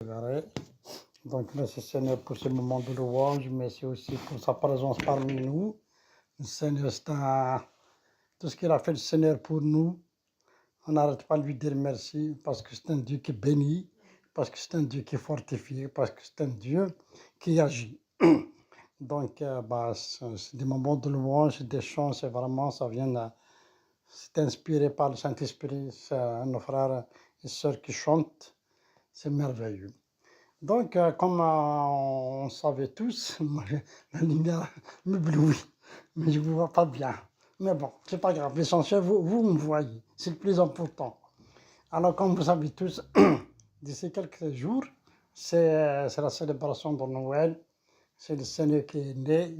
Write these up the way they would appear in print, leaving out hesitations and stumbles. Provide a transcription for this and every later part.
Séparés. Donc, merci Seigneur pour ce moment de louange, merci aussi pour sa présence parmi nous. Le Seigneur, tout ce qu'il a fait le Seigneur pour nous. On n'arrête pas de lui dire merci parce que c'est un Dieu qui bénit, parce que c'est un Dieu qui fortifie, parce que c'est un Dieu qui agit. Donc, c'est des moments de louange, des chants, c'est vraiment, ça vient, c'est inspiré par le Saint-Esprit, c'est nos frères et sœurs qui chantent, c'est merveilleux. Donc, comme on savait tous, la lumière m'éblouit, mais je ne vous vois pas bien. Mais bon, c'est pas grave, l'essentiel, vous me voyez, c'est le plus important. Alors, comme vous savez tous, d'ici quelques jours, c'est la célébration de Noël, c'est le Seigneur qui est né,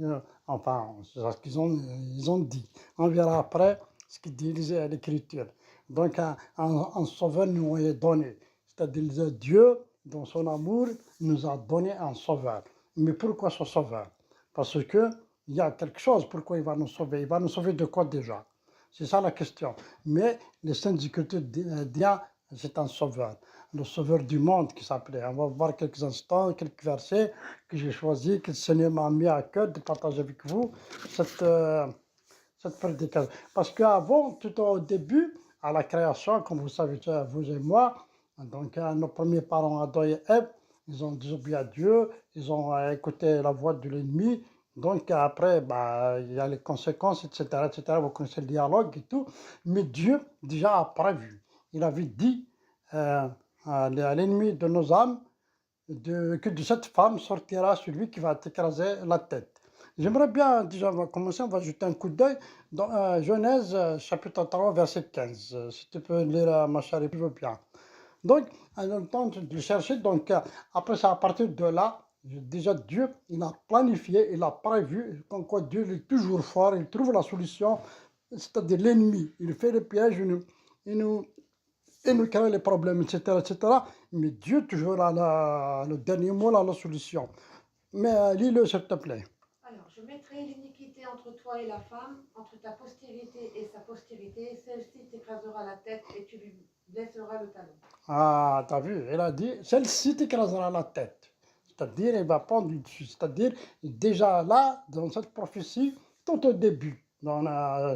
enfin, c'est ce qu'ils ont dit. On verra après ce qu'il dit l'Écriture. Donc, un sauveur nous est donné, c'est-à-dire Dieu, dans son amour, nous a donné un sauveur. Mais pourquoi ce sauveur? Parce que il y a quelque chose, pourquoi il va nous sauver? Il va nous sauver de quoi déjà? C'est ça la question. Mais les Saintes Écritures disent, c'est un sauveur, le sauveur du monde qui s'appelait. On va voir quelques instants, quelques versets que j'ai choisis, que le Seigneur m'a mis à cœur de partager avec vous cette prédication. Parce qu'avant, tout au début, à la création, comme vous savez, vous et moi, donc nos premiers parents, Adam et Ève, ils ont désobéi à Dieu, ils ont écouté la voix de l'ennemi. Donc après, il y a les conséquences, etc., etc. Vous connaissez le dialogue et tout. Mais Dieu, déjà, a prévu. Il avait dit à l'ennemi de nos âmes que de cette femme sortira celui qui va t'écraser la tête. J'aimerais bien, déjà, on va commencer, on va jeter un coup d'œil dans Genèse, chapitre 3, verset 15. Si tu peux lire, ma chérie, je veux bien. Donc, en même temps de le chercher, donc, après ça, à partir de là, déjà Dieu, il a planifié, il a prévu, comme quoi Dieu il est toujours fort, il trouve la solution, c'est-à-dire l'ennemi, il fait le piège, il nous crée les problèmes, etc., etc. Mais Dieu toujours a le dernier mot, la solution. Mais lis-le, s'il te plaît. Alors, je mettrai l'iniquité entre toi et la femme, entre ta postérité et sa postérité. Celle-ci t'écrasera la tête et tu lui blesseras le talon. Ah, t'as vu, elle a dit, celle-ci t'écrasera la tête. C'est-à-dire, elle va prendre du dessus. C'est-à-dire, déjà là, dans cette prophétie, tout au début,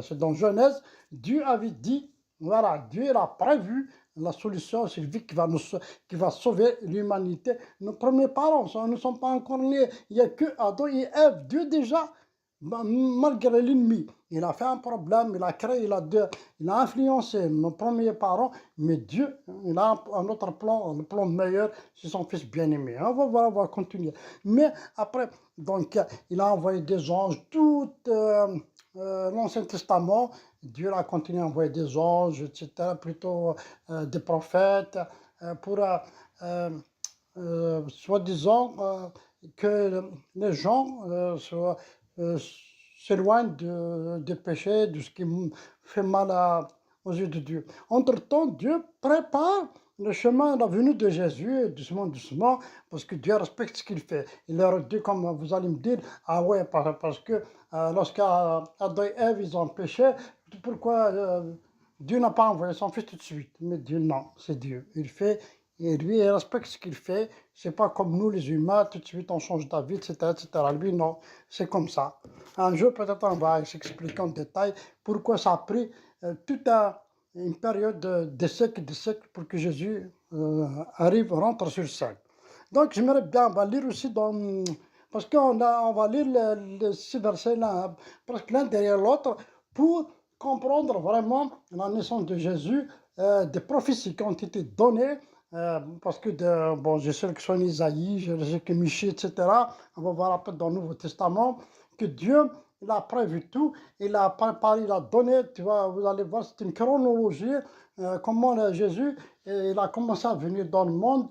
c'est dans Genèse, Dieu avait dit, voilà, Dieu a prévu la solution, c'est lui qui va sauver l'humanité. Nos premiers parents ne sont pas encore nés. Il n'y a que Adam et Ève. Dieu déjà, malgré l'ennemi, il a fait un problème, il a créé, il a influencé nos premiers parents, mais Dieu, il a un autre plan, le plan meilleur, c'est son fils bien-aimé. On va voir, on va continuer. Mais après, donc, il a envoyé des anges, tout l'Ancien Testament, Dieu a continué à envoyer des anges, etc., plutôt des prophètes, pour, soi-disant, que les gens s'éloignent des péchés, de ce qui fait mal aux yeux de Dieu. Entre-temps, Dieu prépare le chemin, la venue de Jésus, doucement, doucement, parce que Dieu respecte ce qu'il fait. Il leur dit, comme vous allez me dire, ah ouais, parce que lorsqu'Adam et Ève, ils ont péché, pourquoi Dieu n'a pas envoyé son fils tout de suite? Mais Dieu, non, c'est Dieu. Il fait, et lui, il respecte ce qu'il fait. C'est pas comme nous, les humains, tout de suite on change d'avis, etc., etc. Lui, non, c'est comme ça. Un jour, peut-être, on va s'expliquer en détail pourquoi ça a pris toute une période de siècles, pour que Jésus rentre sur scène. Donc, j'aimerais bien, on va lire aussi parce qu'on va lire les 6 versets là, presque l'un derrière l'autre, pour comprendre vraiment la naissance de Jésus, des prophéties qui ont été données, parce que, je sais que ce soit Isaïe, je sais que Michée, etc., on va voir après dans le Nouveau Testament, que Dieu, il a prévu tout, il a préparé, il a donné, vous allez voir, c'est une chronologie, comment Jésus, il a commencé à venir dans le monde,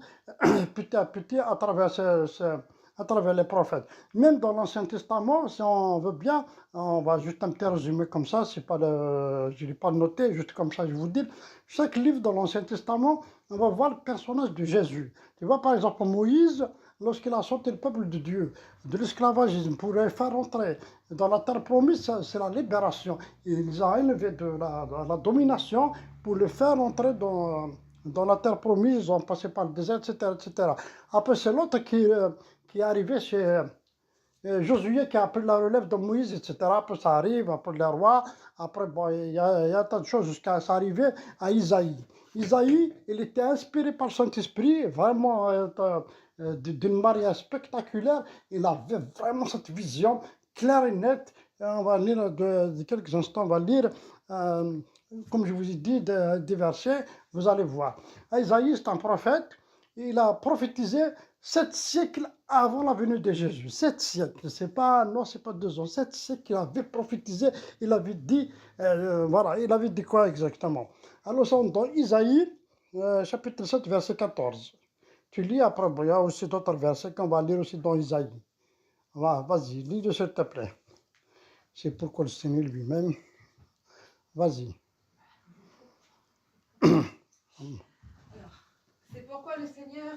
petit à petit, à travers les prophètes. Même dans l'Ancien Testament, si on veut bien, on va juste un petit résumé comme ça, je ne l'ai pas noté, juste comme ça je vous dis. Chaque livre dans l'Ancien Testament, on va voir le personnage de Jésus. Tu vois par exemple Moïse, lorsqu'il a sorti le peuple de Dieu de l'esclavagisme pour les faire entrer dans la terre promise, c'est la libération. Il les a élevés de la domination pour les faire entrer dans la terre promise, ils ont passé par le désert, etc. etc. Après, c'est l'autre qui est arrivé, c'est Josué qui a pris la relève de Moïse, etc. Après, ça arrive, après les rois. Après, bon, il y a tant de choses jusqu'à s'arriver à Isaïe. Isaïe, il était inspiré par le Saint-Esprit, vraiment d'une manière spectaculaire. Il avait vraiment cette vision claire et nette. Et on va lire de quelques instants, on va lire, comme je vous ai dit, des versets, vous allez voir. Isaïe, c'est un prophète. Il a prophétisé 7 siècles avant la venue de Jésus. 7 siècles, c'est pas 2 ans. 7 siècles, il avait prophétisé, il avait dit, voilà, il avait dit quoi exactement? Alors, c'est dans Isaïe, chapitre 7, verset 14. Tu lis après, bon, il y a aussi d'autres versets qu'on va lire aussi dans Isaïe. Vas-y, lis-le s'il te plaît. C'est pourquoi le Seigneur lui-même. Vas-y. C'est pourquoi le Seigneur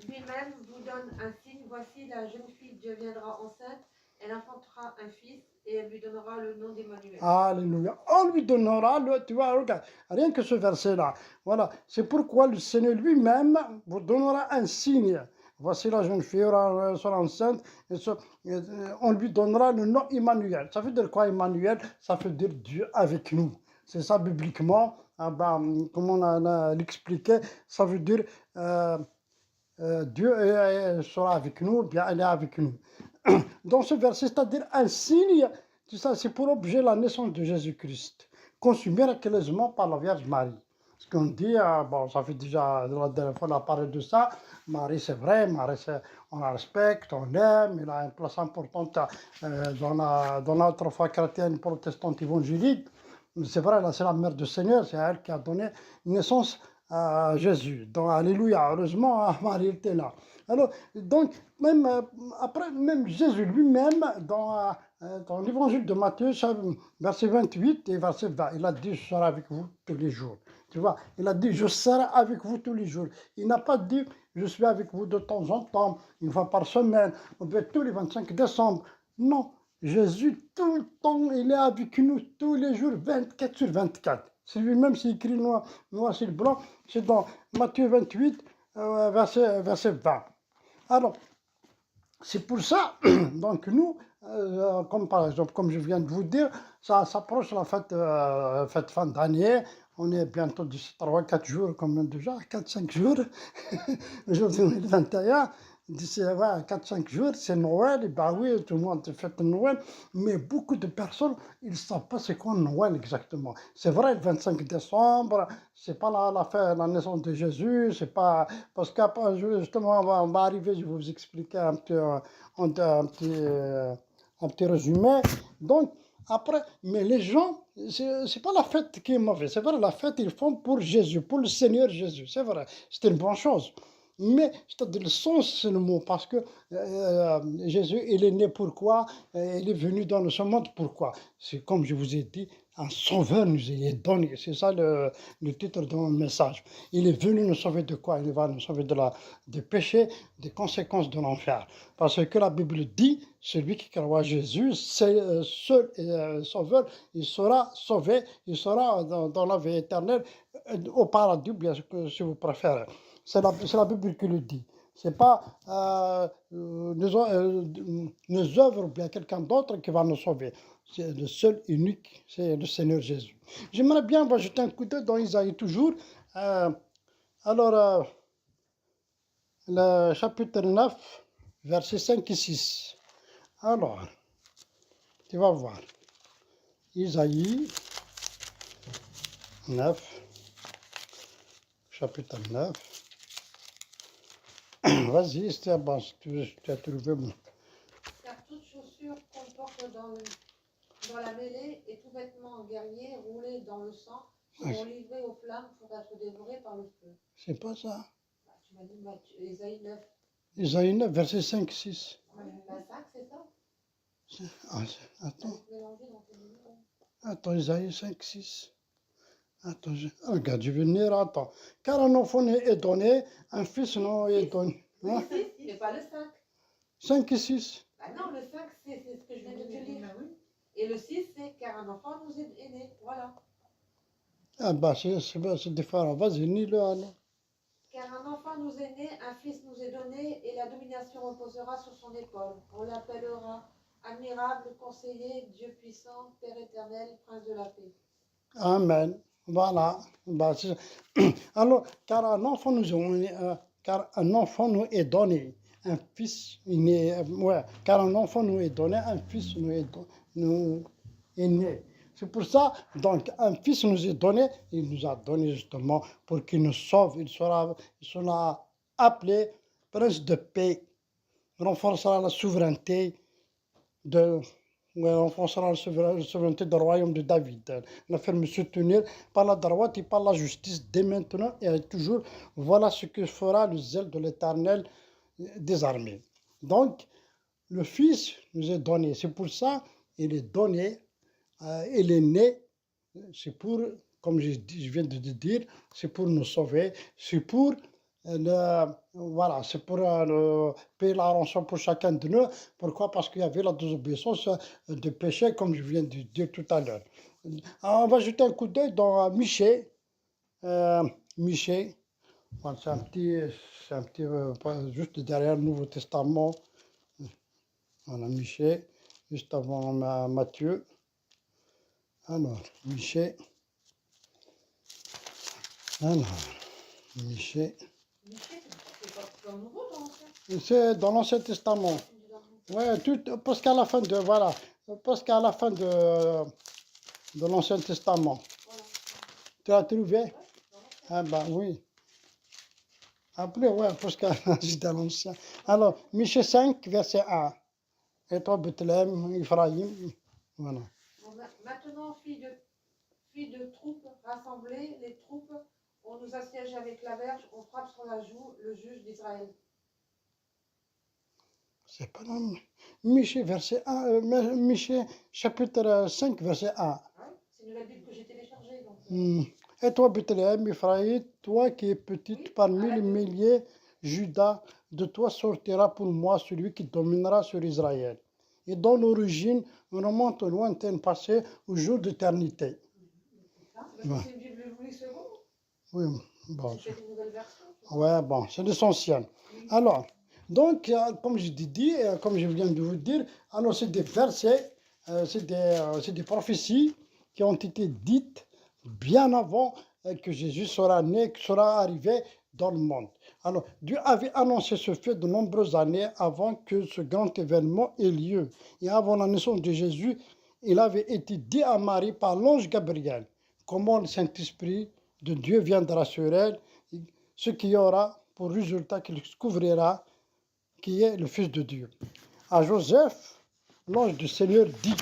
lui-même vous donne un signe. Voici, la jeune fille deviendra enceinte, elle enfantera un fils et elle lui donnera le nom d'Emmanuel. Alléluia. On lui donnera, tu vois, regarde, rien que ce verset-là. Voilà, c'est pourquoi le Seigneur lui-même vous donnera un signe. Voici la jeune fille sera enceinte, et on lui donnera le nom Emmanuel. Ça veut dire quoi Emmanuel? Ça veut dire Dieu avec nous. C'est ça bibliquement, comme on a l'expliqué, ça veut dire Dieu sera avec nous, bien elle est avec nous. Dans ce verset, c'est-à-dire un signe, tout ça, c'est pour objet la naissance de Jésus-Christ, conçu miraculeusement par la Vierge Marie. Ce qu'on dit, bon, ça fait déjà la dernière fois on a parlé de ça. Marie, c'est vrai, Marie, on la respecte, on l'aime, elle a une place importante dans notre foi chrétienne, protestante, évangélique. C'est vrai, là, c'est la mère du Seigneur, c'est elle qui a donné naissance à Jésus. Donc, alléluia, heureusement, Marie était là. Alors, donc, même après, même Jésus lui-même, dans l'évangile de Matthieu, verset 28 et verset 20, il a dit, je serai avec vous tous les jours. Tu vois, il a dit, je serai avec vous tous les jours. Il n'a pas dit, je suis avec vous de temps en temps, une fois par semaine, ou bien tous les 25 décembre. Non, Jésus, tout le temps, il est avec nous tous les jours, 24 sur 24. C'est lui-même, c'est écrit noir sur le blanc, c'est dans Matthieu 28, verset 20. Alors, c'est pour ça, donc nous, comme par exemple, comme je viens de vous dire, ça s'approche la fête fin d'année, on est bientôt d'ici 3-4 jours, comme déjà, 4-5 jours, aujourd'hui on est le 21, d'ici 4-5 jours, c'est Noël, et bah oui, tout le monde fête Noël, mais beaucoup de personnes, ils ne savent pas c'est quoi Noël exactement. C'est vrai, le 25 décembre, c'est pas la fête, la naissance de Jésus, c'est pas, parce qu'après, justement, on va arriver, je vais vous expliquer un petit résumé. Donc, après, mais les gens, c'est pas la fête qui est mauvaise, c'est vrai, la fête, ils font pour Jésus, pour le Seigneur Jésus, c'est vrai, c'est une bonne chose. Mais, c'est-à-dire le sens, c'est le mot, parce que Jésus, il est né pourquoi? Il est venu dans ce monde pourquoi? C'est comme je vous ai dit, un sauveur nous est donné, c'est ça le titre de mon message. Il est venu nous sauver de quoi? Il va nous sauver des péchés, des conséquences de l'enfer. Parce que la Bible dit, celui qui croit à Jésus, c'est seul sauveur, il sera sauvé, il sera dans la vie éternelle, au paradis, bien sûr, si vous préférez. C'est la Bible qui le dit. C'est pas nos œuvres ou bien quelqu'un d'autre qui va nous sauver. C'est le seul unique, c'est le Seigneur Jésus. J'aimerais bien jeter un coup d'œil dans Isaïe toujours. Alors, le chapitre 9, versets 5 et 6. Alors, tu vas voir. Isaïe 9, chapitre 9. Vas-y, c'est bon, si tu as trouvé. Car toute chaussure qu'on porte dans la mêlée et tout vêtement guerrier roulé dans le sang seront livrés aux flammes pour être dévorés par le feu. C'est pas ça. Bah, tu m'as dit Isaïe 9. Isaïe 9, verset 5, 6. La 5, c'est ça? Attends. Mélangé dans tes numéros. Attends, Isaïe 5, 6. Attends, regarde, je vais venir, attends. Car un enfant est donné, un fils non est donné. Hein? Le 6, mais pas le 5. 5 et 6. Bah non, le 5, c'est ce que je viens de te lire. Et le 6, c'est car un enfant nous est né. Voilà. Ah bah, c'est différent. Vas-y, lis-le alors. Car un enfant nous est né, un fils nous est donné, et la domination reposera sur son épaule. On l'appellera admirable, conseiller, Dieu puissant, Père éternel, prince de la paix. Amen. Voilà. Bah, alors, car un enfant nous est donné, un fils ouais, car un enfant nous est donné, un fils nous est né. C'est pour ça, donc, un fils nous est donné, il nous a donné justement pour qu'il nous sauve. Il sera appelé prince de paix, renforcera la souveraineté de renforcera la souveraineté du royaume de David. La faire me soutenir par la droite et par la justice dès maintenant et toujours. Voilà ce que fera le zèle de l'Éternel des armées. Donc, le Fils nous est donné. C'est pour ça il est donné, il est né. C'est pour, comme je viens de dire, c'est pour nous sauver. C'est pour voilà, c'est pour payer la rançon pour chacun de nous. Pourquoi? Parce qu'il y avait la désobéissance de péché, comme je viens de dire tout à l'heure. On va jeter un coup d'œil dans Michée. Michée, voilà, c'est un petit juste derrière le Nouveau Testament. Voilà, Michée, juste avant Matthieu. Alors, Michée. Alors, Michée. C'est dans le Nouveau, dans l'Ancien? C'est dans l'Ancien Testament. Ouais, parce qu'à la fin de, voilà, parce qu'à la fin de l'Ancien Testament. Voilà. Tu as trouvé? Ouais, Ah ben oui. Après, ouais, parce que c'est dans l'Ancien. Alors, Michée 5, verset 1. Et toi, Bethléem, Ephraïm, voilà. Bon, maintenant, filles de troupes rassemblées, les troupes, on nous assiège avec la verge, on frappe sur la joue le juge d'Israël. C'est pas non. Michée, verset 1, Michée, chapitre 5, verset 1. Ouais, c'est une nouvelle Bible que j'ai téléchargée. Donc, Et toi, Bethléem, Ephraïm, toi qui es petite oui, parmi les milliers, Judas, de toi sortira pour moi celui qui dominera sur Israël. Et dont l'origine remonte au lointain passé, au jour d'éternité. c'est parce que c'est une Bible Louis II. Oui, bon. C'est peut-être une nouvelle version. Ouais, bon, c'est l'essentiel. Alors, donc, comme je dis, comme je viens de vous dire, alors c'est des versets, c'est des prophéties qui ont été dites bien avant que Jésus sera né, sera arrivé dans le monde. Alors, Dieu avait annoncé ce fait de nombreuses années avant que ce grand événement ait lieu. Et avant la naissance de Jésus, il avait été dit à Marie par l'ange Gabriel comment le Saint-Esprit de Dieu viendra sur elle, ce qui aura pour résultat qu'il découvrira qui est le Fils de Dieu. À Joseph, l'ange du Seigneur dit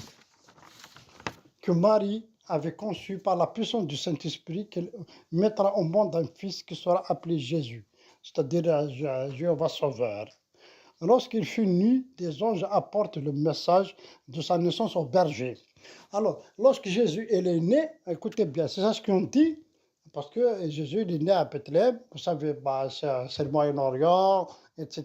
que Marie avait conçu par la puissance du Saint-Esprit qu'elle mettra au monde un fils qui sera appelé Jésus, c'est-à-dire Jéhovah Sauveur. Lorsqu'il fut nu, des anges apportent le message de sa naissance au berger. Alors, lorsque Jésus est né, écoutez bien, c'est ça ce qu'on dit, parce que Jésus il est né à Bethléem, vous savez, bah, c'est le Moyen-Orient, etc.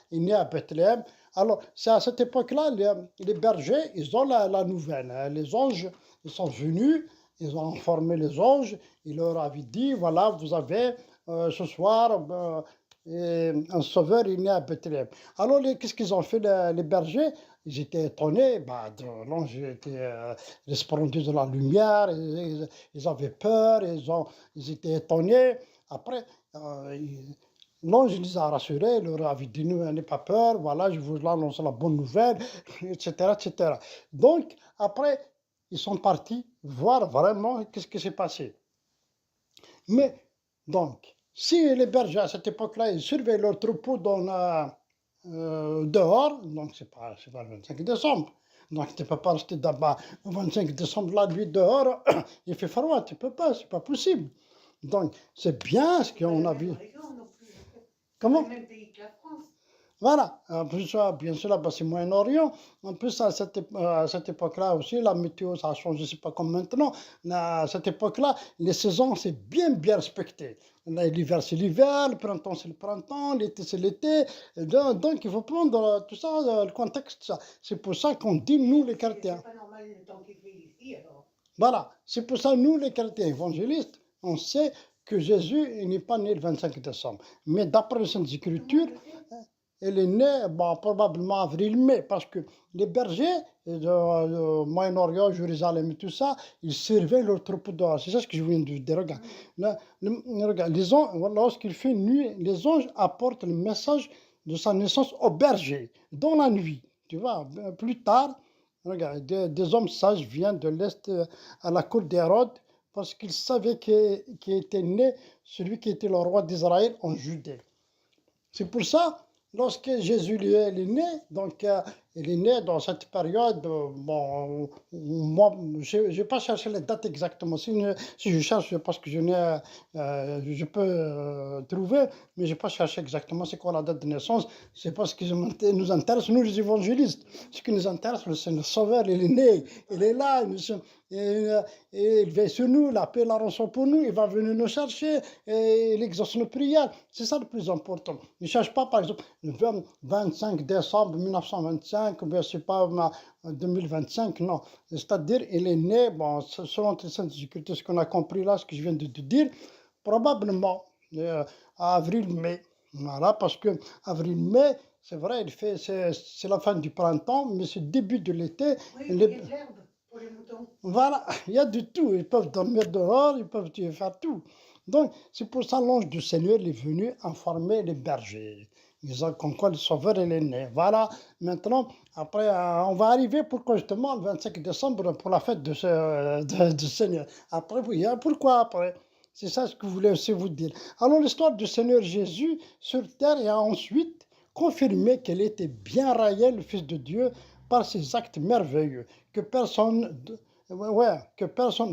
Il est né à Bethléem. Alors, c'est à cette époque-là, les bergers, ils ont la nouvelle. Hein. Les anges, ils sont venus, ils ont informé les anges, ils leur avaient dit, voilà, vous avez ce soir un sauveur, il est né à Bethléem. Alors, qu'est-ce qu'ils ont fait, les bergers? Ils étaient étonnés, bah, l'ange était resplendier de la lumière, ils avaient peur, ils étaient étonnés. Après, l'ange les a rassurés, il leur avait dit, n'ayez pas peur, voilà, je vous annonce la bonne nouvelle, etc., etc. Donc, après, ils sont partis voir vraiment qu'est-ce qui s'est passé. Mais, donc, si les bergers à cette époque-là, ils surveillent leurs troupeaux dehors, donc c'est pas le 25 décembre. Donc tu ne peux pas rester là-bas le 25 décembre, la nuit dehors, il fait froid, tu ne peux pas, c'est pas possible. Donc c'est bien ce qu'on a vu. Comment? C'est le même pays que la France. Voilà, en plus, bien sûr, là-bas, c'est Moyen-Orient. En plus, à cette époque-là aussi, la météo, ça a changé, c'est pas comme maintenant. À cette époque-là, les saisons, c'est bien respecté. L'hiver, c'est l'hiver, le printemps, c'est le printemps, l'été, c'est l'été. Donc, il faut prendre tout ça, le contexte, ça. C'est pour ça qu'on dit, nous, les chrétiens. C'est pas normal le temps qu'il fait ici, alors. Voilà, c'est pour ça, nous, les chrétiens évangélistes, on sait que Jésus n'est pas né le 25 décembre. Mais d'après les Saintes Tout le Écritures, monde le sait. elle est née probablement avril-mai, parce que les bergers de Moyen-Orient, Jérusalem et tout ça, ils servaient leur troupeau dehors. C'est ça ce que je viens de dire. Regarde, regarde lorsqu'il fait nuit, les anges apportent le message de sa naissance aux bergers, dans la nuit. Tu vois, plus tard, regarde, des hommes sages viennent de l'Est à la cour d'Hérode, parce qu'ils savaient qu'il était né celui qui était le roi d'Israël en Judée. C'est pour ça, lorsque Jésus est né, donc il est né dans cette période, bon, moi, je n'ai pas cherché les dates exactement. Si je cherche, c'est parce que je peux trouver, mais je n'ai pas cherché exactement c'est quoi la date de naissance. C'est parce que nous intéresse, nous les évangélistes. Ce qui nous intéresse, c'est le Sauveur, il est né, il est là, et il veille sur nous, la paix, la rançon pour nous, il va venir nous chercher, et il exauce nos prières. C'est ça le plus important. Ne cherche pas, par exemple, le 25 décembre 1925, ou bien, je sais pas, 2025, non. C'est-à-dire, il est né, bon, selon les Saintes Écritures, ce qu'on a compris là, ce que je viens de te dire, probablement à avril-mai. Voilà, parce que avril-mai, c'est vrai, c'est la fin du printemps, mais c'est le début de l'été. Oui, il y a de l'herbe pour les moutons. Voilà, il y a de tout. Ils peuvent dormir dehors, ils peuvent faire tout. Donc, c'est pour ça l'ange du Seigneur est venu informer les bergers. Ils ont comme quoi le Sauveur est né. Voilà, maintenant, après, on va arriver pourquoi justement le 25 décembre pour la fête du Seigneur. Après, oui, pourquoi après? C'est ça ce que je voulais aussi vous dire. Alors, l'histoire du Seigneur Jésus sur terre et a ensuite confirmé qu'il était bien réel, le Fils de Dieu, par ses actes merveilleux, que personne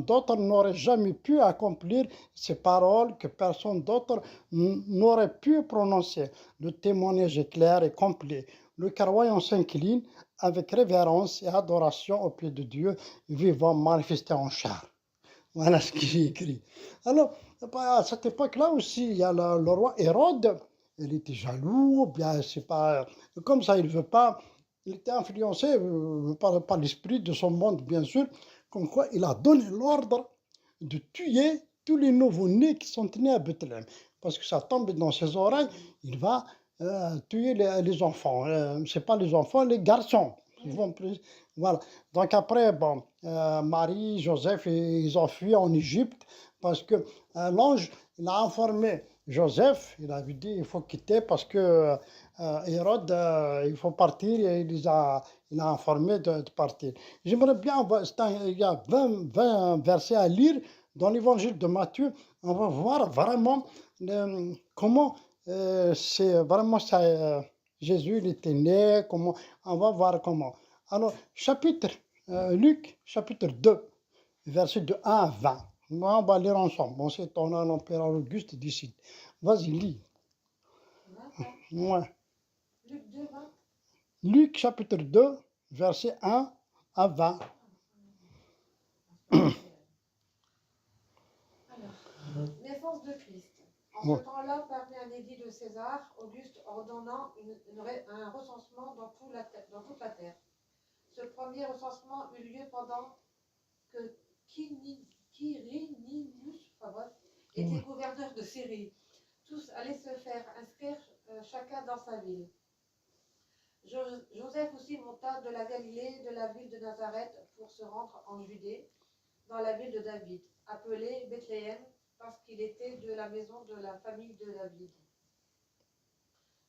d'autre n'aurait jamais pu accomplir ces paroles, que personne d'autre n'aurait pu prononcer. Le témoignage est clair et complet. Le croyant s'incline avec révérence et adoration au pied de Dieu, vivant manifesté en chair. Voilà ce qu'il est écrit. Alors, à cette époque-là aussi, il y a le roi Hérode, il était jaloux, bien, c'est pas comme ça, il veut pas. Il était influencé par l'esprit de son monde, bien sûr, comme quoi il a donné l'ordre de tuer tous les nouveau-nés qui sont nés à Bethléem. Parce que ça tombe dans ses oreilles, il va tuer les enfants. C'est pas les enfants, les garçons. Ils vont plus, voilà. Donc après, bon, Marie, Joseph, ils ont fui en Égypte parce que l'ange, il a informé Joseph, il a dit il faut quitter parce que Hérode, il faut partir et il a informé de partir. J'aimerais bien, il y a 20 versets à lire dans l'évangile de Matthieu. On va voir vraiment comment c'est vraiment ça. Jésus il était né, comment, on va voir comment. Alors, Luc, chapitre 2, versets de 1 à 20. Moi, on va lire ensemble. Bon, c'est ton l'empereur Auguste décide. Vas-y, lis. Ouais. Luc 2, 20. Luc, chapitre 2, versets 1 à 20. Alors, naissance de Christ. En Ouais. ce temps-là, parut un édit de César, Auguste ordonnant un recensement dans toute la terre. Ce premier recensement eut lieu pendant que Quirinus était gouverneur de Syrie. Tous allaient se faire inscrire chacun dans sa ville. Joseph aussi monta de la Galilée, de la ville de Nazareth, pour se rendre en Judée, dans la ville de David, appelée Bethléem, parce qu'il était de la maison de la famille de David,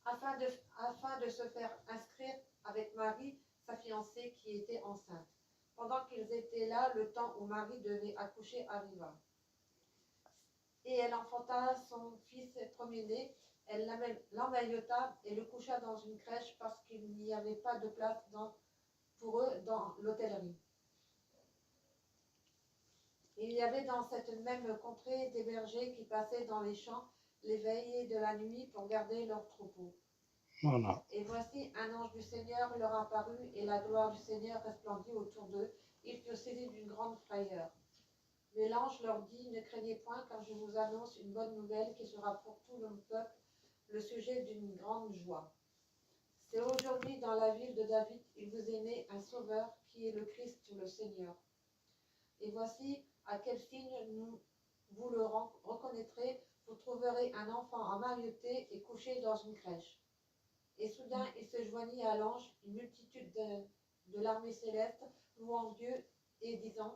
afin de se faire inscrire avec Marie, sa fiancée, qui était enceinte. Pendant qu'ils étaient là, le temps où Marie devait accoucher arriva. Et elle enfanta son fils premier-né, elle l'emmaillota et le coucha dans une crèche parce qu'il n'y avait pas de place pour eux dans l'hôtellerie. Il y avait dans cette même contrée des bergers qui passaient dans les champs les veillées de la nuit pour garder leurs troupeaux. Voilà. Et voici un ange du Seigneur leur apparut et la gloire du Seigneur resplendit autour d'eux. Ils furent saisis d'une grande frayeur. Mais l'ange leur dit, ne craignez point, car je vous annonce une bonne nouvelle qui sera pour tout le peuple le sujet d'une grande joie. C'est aujourd'hui dans la ville de David, il vous est né un sauveur qui est le Christ, le Seigneur. Et voici à quel signe vous le reconnaîtrez, vous trouverez un enfant emmailloté et couché dans une crèche. Et soudain, il se joignit à l'ange une multitude de l'armée céleste, louant Dieu et disant,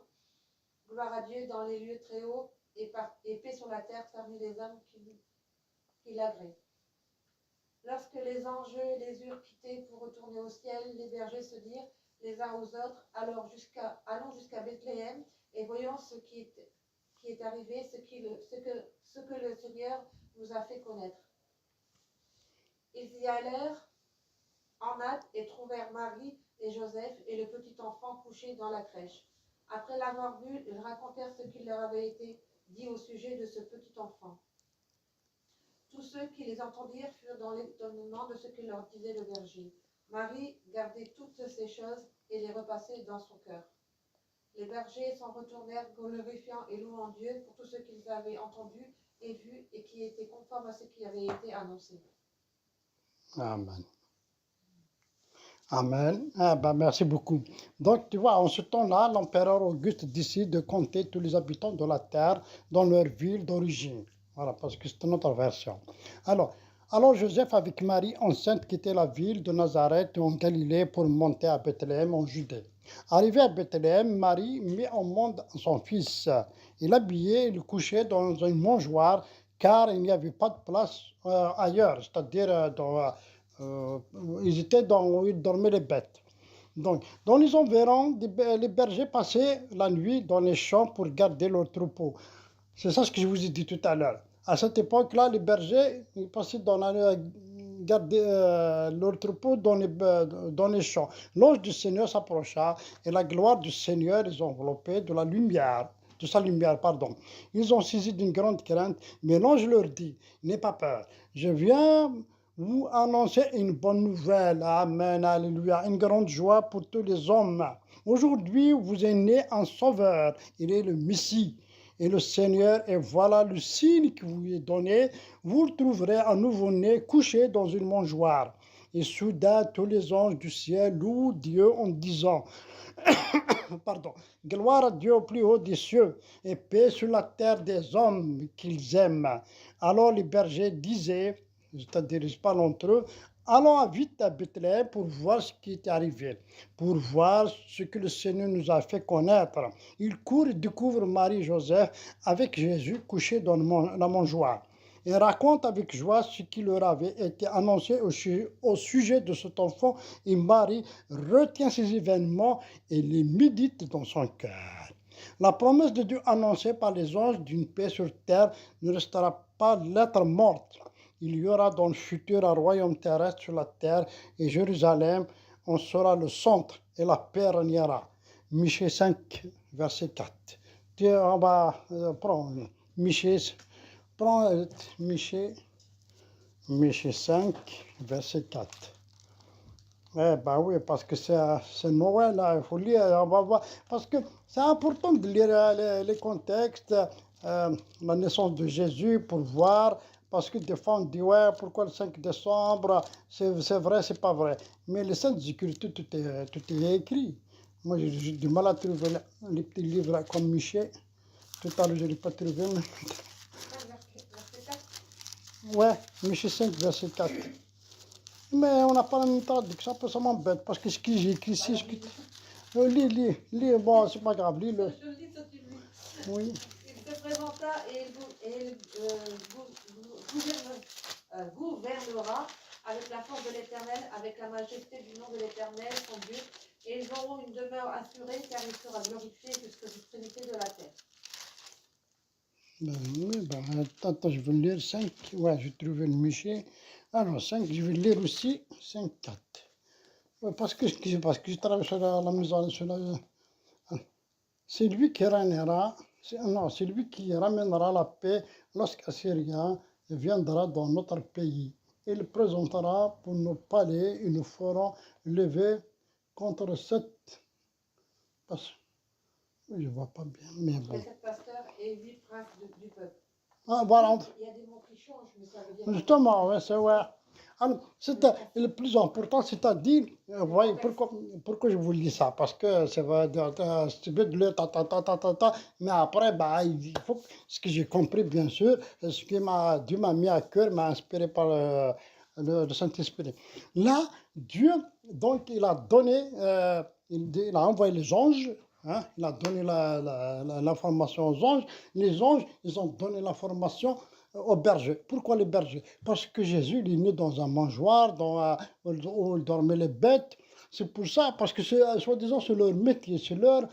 gloire à Dieu dans les lieux très hauts et paix sur la terre parmi les hommes qui l'agréent. Lorsque les anges les eurent quittés pour retourner au ciel, les bergers se dirent les uns aux autres, allons jusqu'à Bethléem et voyons ce qui est arrivé, ce que le Seigneur nous a fait connaître. Ils y allèrent en hâte et trouvèrent Marie et Joseph et le petit enfant couché dans la crèche. Après l'avoir vu, ils racontèrent ce qui leur avait été dit au sujet de ce petit enfant. Tous ceux qui les entendirent furent dans l'étonnement de ce que leur disait le berger. Marie gardait toutes ces choses et les repassait dans son cœur. Les bergers s'en retournèrent glorifiant et louant Dieu pour tout ce qu'ils avaient entendu et vu et qui était conforme à ce qui avait été annoncé. Amen. Amen. Ah ben, merci beaucoup. Donc, tu vois, en ce temps-là, l'empereur Auguste décide de compter tous les habitants de la terre dans leur ville d'origine. Voilà, parce que c'est notre version. Alors Joseph avec Marie enceinte quittait la ville de Nazareth en Galilée pour monter à Bethléem en Judée. Arrivé à Bethléem, Marie mit au monde son fils. Il habillait et le couchait dans une mangeoire car il n'y avait pas de place ailleurs, c'est-à-dire ils étaient dans où ils dormaient les bêtes. Donc, dans les environs, les bergers passaient la nuit dans les champs pour garder leurs troupeaux. C'est ça ce que je vous ai dit tout à l'heure. À cette époque-là, les bergers ils passaient garder leurs troupeaux dans les champs. L'ange du Seigneur s'approcha et la gloire du Seigneur les enveloppait de sa lumière, pardon. Ils ont saisi d'une grande crainte, mais l'ange leur dit, n'aie pas peur, je viens vous annoncer une bonne nouvelle. Amen, alléluia. Une grande joie pour tous les hommes. Aujourd'hui, vous est né un sauveur. Il est le Messie et le Seigneur. Et voilà le signe qui vous est donné. Vous trouverez un nouveau-né couché dans une mangeoire. Et soudain, tous les anges du ciel louent Dieu en disant, pardon, gloire à Dieu au plus haut des cieux et paix sur la terre des hommes qu'ils aiment. Alors les bergers disaient, c'est-à-dire ils parlent entre eux, allons vite à Bethléem pour voir ce qui est arrivé, pour voir ce que le Seigneur nous a fait connaître. Ils courent et découvrent Marie et Joseph avec Jésus couché dans la mangeoire. Ils racontent avec joie ce qui leur avait été annoncé au sujet de cet enfant et Marie retient ces événements et les médite dans son cœur. La promesse de Dieu annoncée par les anges d'une paix sur terre ne restera pas lettre morte. Il y aura dans le futur un royaume terrestre sur la terre et Jérusalem en sera le centre et la paix régnera. Michée 5, verset 4. On va prendre Michée 5, verset 4. Eh ben oui, parce que c'est Noël, là, il faut lire, on va voir. Parce que c'est important de lire les contextes, la naissance de Jésus pour voir. Parce que des fois on dit, ouais, pourquoi le 5 décembre, c'est vrai, c'est pas vrai. Mais les Saintes Écritures, tout est écrit. Moi, j'ai du mal à trouver les petits livres comme Michée. Tout à l'heure, je n'ai pas trouvé. Ouais, Michée 5, verset 4. Mais on n'a pas la même traduction, ça m'embête, parce que ce que j'ai écrit ici, lis, bon, c'est pas grave, lis-le. Je le lis, toi tu le lis. Oui. Il se présenta et il gouvernera avec la force de l'Éternel, avec la majesté du nom de l'Éternel, son Dieu, et ils auront une demeure assurée, car il sera glorifié jusqu'aux extrémités de la terre. Ben oui, attends, je vais lire 5. Ouais, j'ai trouvé le Michée. Alors, 5, je vais lire aussi 5, 4. Ouais, parce que je travaille sur la maison. C'est lui qui régnera, c'est lui qui ramènera la paix lorsqu'Assyrien viendra dans notre pays. Il présentera pour nos palais et nous ferons lever contre cette... Je ne vois pas bien, mais bon. Les 7 pasteurs et 8 princes du peuple. Ah, voilà. Il y a des mots qui changent, mais ça veut dire... Justement, ouais, c'est vrai. Alors, c'est le plus important, c'est-à-dire, vous voyez, pourquoi je vous lis ça? Parce que c'est vrai, c'est bien de lire, mais après, bah, il faut, ce que j'ai compris, bien sûr, ce que Dieu m'a mis à cœur, m'a inspiré par le Saint-Esprit. Là, Dieu, donc, il a donné, il a envoyé les anges, hein, il a donné l'information aux anges. Les anges, ils ont donné l'information aux bergers. Pourquoi les bergers? Parce que Jésus il est né dans un mangeoire, où dormaient les bêtes. C'est pour ça, parce que soi-disant, c'est leur métier, c'est leur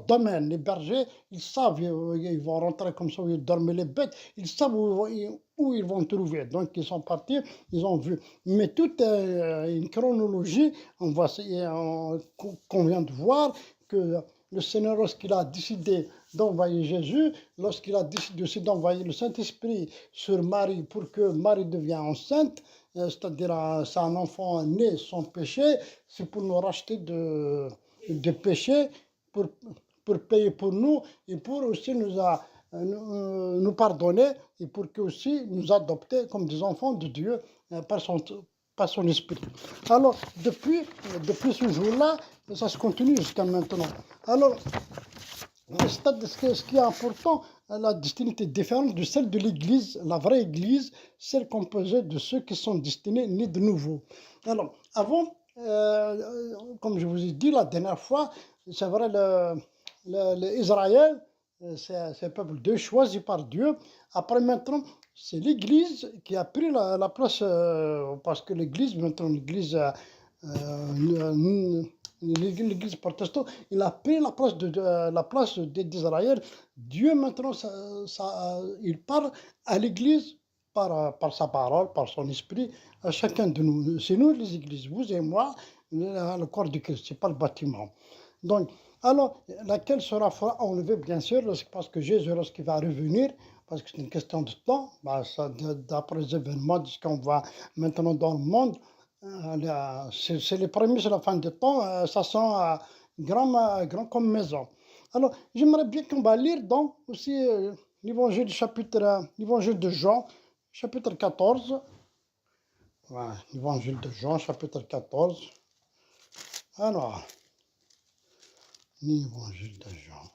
domaine. Les bergers, ils savent, ils vont rentrer comme ça où ils dorment les bêtes, ils savent où ils vont trouver. Donc, ils sont partis, ils ont vu. Mais toute une chronologie, qu'on vient de voir, que le Seigneur, lorsqu'il a décidé d'envoyer Jésus, lorsqu'il a décidé aussi d'envoyer le Saint-Esprit sur Marie pour que Marie devienne enceinte, c'est-à-dire c'est un enfant né sans péché, c'est pour nous racheter de péché, pour, pour payer pour nous et pour aussi nous pardonner et pour que aussi nous adopter comme des enfants de Dieu par son esprit. Alors, depuis ce jour-là, ça se continue jusqu'à maintenant. Alors, ce qui est important, la destinée est différente de celle de l'Église, la vraie Église, celle composée de ceux qui sont destinés nés de nouveau. Alors, avant, comme je vous ai dit la dernière fois, c'est vrai, Israël, c'est un peuple de choisi par Dieu. Après, maintenant, c'est l'Église qui a pris la place, parce que l'Église, maintenant, l'Église protestante, il a pris la place d'Israël. Dieu, maintenant, il parle à l'Église par sa parole, par son esprit, à chacun de nous. C'est nous, les églises, vous et moi, le corps du Christ, ce n'est pas le bâtiment. Donc, alors, laquelle sera enlevée, bien sûr, parce que Jésus, lorsqu'il va revenir, parce que c'est une question de temps, bah, d'après les événements, de ce qu'on voit maintenant dans le monde, c'est les premiers, c'est la fin du temps, ça sent grand comme maison. Alors, j'aimerais bien qu'on va lire donc aussi l'évangile de Jean, chapitre 14. Voilà, l'évangile de Jean, chapitre 14. Alors, l'évangile de Jean.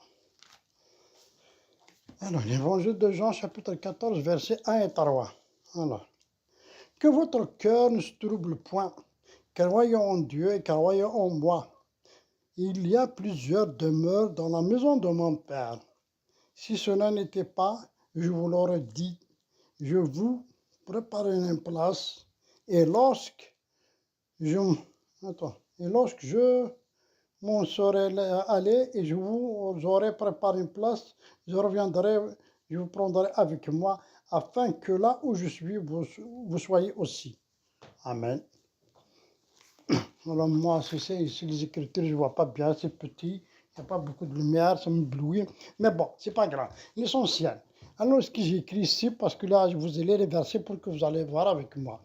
Alors, l'évangile de Jean, chapitre 14, versets 1 et 3. Alors, que votre cœur ne se trouble point, croyez en Dieu et croyez en moi. Il y a plusieurs demeures dans la maison de mon Père. Si cela n'était pas, je vous l'aurais dit, je vous préparerai une place, et lorsque je m'en serai allé et je vous aurai préparé une place, je reviendrai, je vous prendrai avec moi, afin que là où je suis, vous soyez aussi. Amen. Alors moi, ici les Écritures, je ne vois pas bien, c'est petit, il n'y a pas beaucoup de lumière, ça m'éblouit. Mais bon, c'est pas grave. L'essentiel. Alors, ce que j'ai écrit ici, parce que là, je vous ai lu les versets pour que vous allez voir avec moi.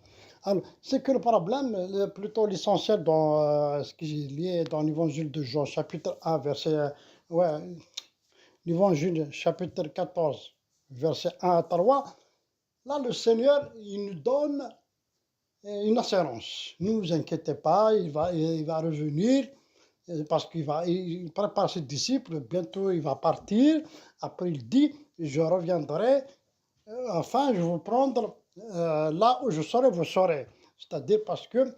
Alors, c'est que le problème, plutôt l'essentiel dans ce que j'ai lu dans l'évangile de Jean, chapitre 1, l'évangile chapitre 14, verset 1 à 3, là, le Seigneur, il nous donne une assurance. Ne vous inquiétez pas, il va revenir parce il prépare ses disciples. Bientôt, il va partir. Après, il dit, je reviendrai, enfin, je vais vous prendre là où je serai, vous serez. C'est-à-dire parce que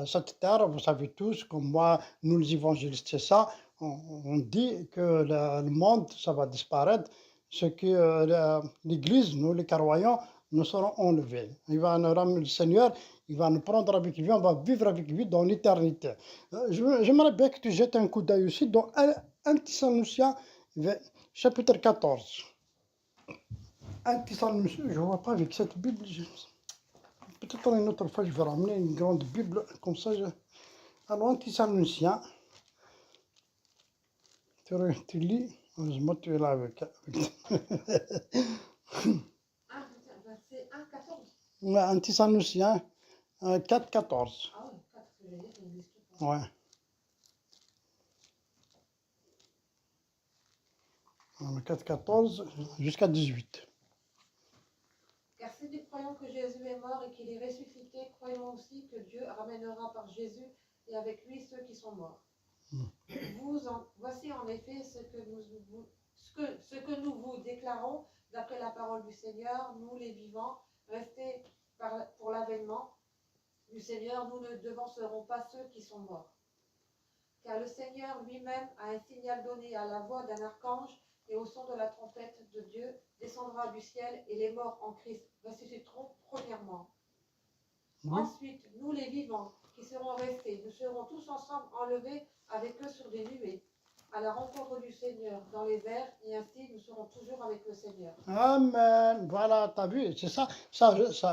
cette terre, vous savez tous, comme moi, nous les évangélistes, c'est ça, on dit que le monde, ça va disparaître, ce que l'Église, nous les croyants, nous serons enlevés. Il va nous ramener le Seigneur, il va nous prendre avec lui, on va vivre avec lui dans l'éternité. J'aimerais bien que tu jettes un coup d'œil aussi dans 1 Thessaloniciens, chapitre 14. 1 Thessaloniciens, je ne vois pas avec cette Bible. Peut-être une autre fois, je vais ramener une grande Bible, comme ça. Alors, 1 Thessaloniciens, tu lis, heureusement tu es là avec. C'est 1, 14. 1 Thessaloniciens 4, 14. Ah oui, 4, je vais dire, il n'existe pas. Ouais. Alors, 4, 14 jusqu'à 18. Car si nous croyons que Jésus est mort et qu'il est ressuscité, croyons aussi que Dieu ramènera par Jésus et avec lui ceux qui sont morts. Voici en effet ce que nous vous déclarons d'après la parole du Seigneur, nous les vivants, restés pour l'avènement du Seigneur, nous ne devancerons pas ceux qui sont morts. Car le Seigneur lui-même a un signal donné à la voix d'un archange et au son de la trompette de Dieu descendra du ciel et les morts en Christ ressusciteront premièrement. Oui. Ensuite, nous les vivants qui serons restés, nous serons tous ensemble enlevés avec eux sur des nuées à la rencontre du Seigneur dans les airs et ainsi nous serons toujours avec le Seigneur. Amen. Voilà, tu as vu, c'est ça,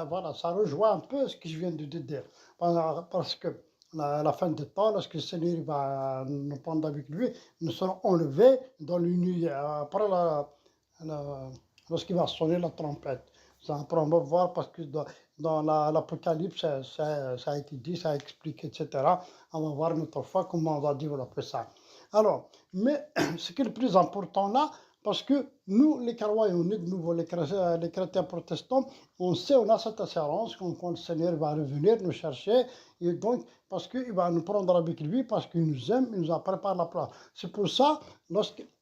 voilà, ça rejoint un peu ce que je viens de te dire. Parce que à la fin des temps, lorsque le Seigneur va nous prendre avec lui, nous serons enlevés dans les nuits. Après, lorsqu'il va sonner la trompette. Ça, après, on va voir parce que dans l'Apocalypse, ça a été dit, ça a expliqué, etc. On va voir une autre fois comment on va développer ça. Alors, mais ce qui est le plus important là, parce que nous, les croyants, on est de nouveau les chrétiens protestants, on sait, on a cette assurance quand le Seigneur va revenir nous chercher, et donc, parce qu'il va nous prendre avec lui, parce qu'il nous aime, il nous a préparé la place. C'est pour ça,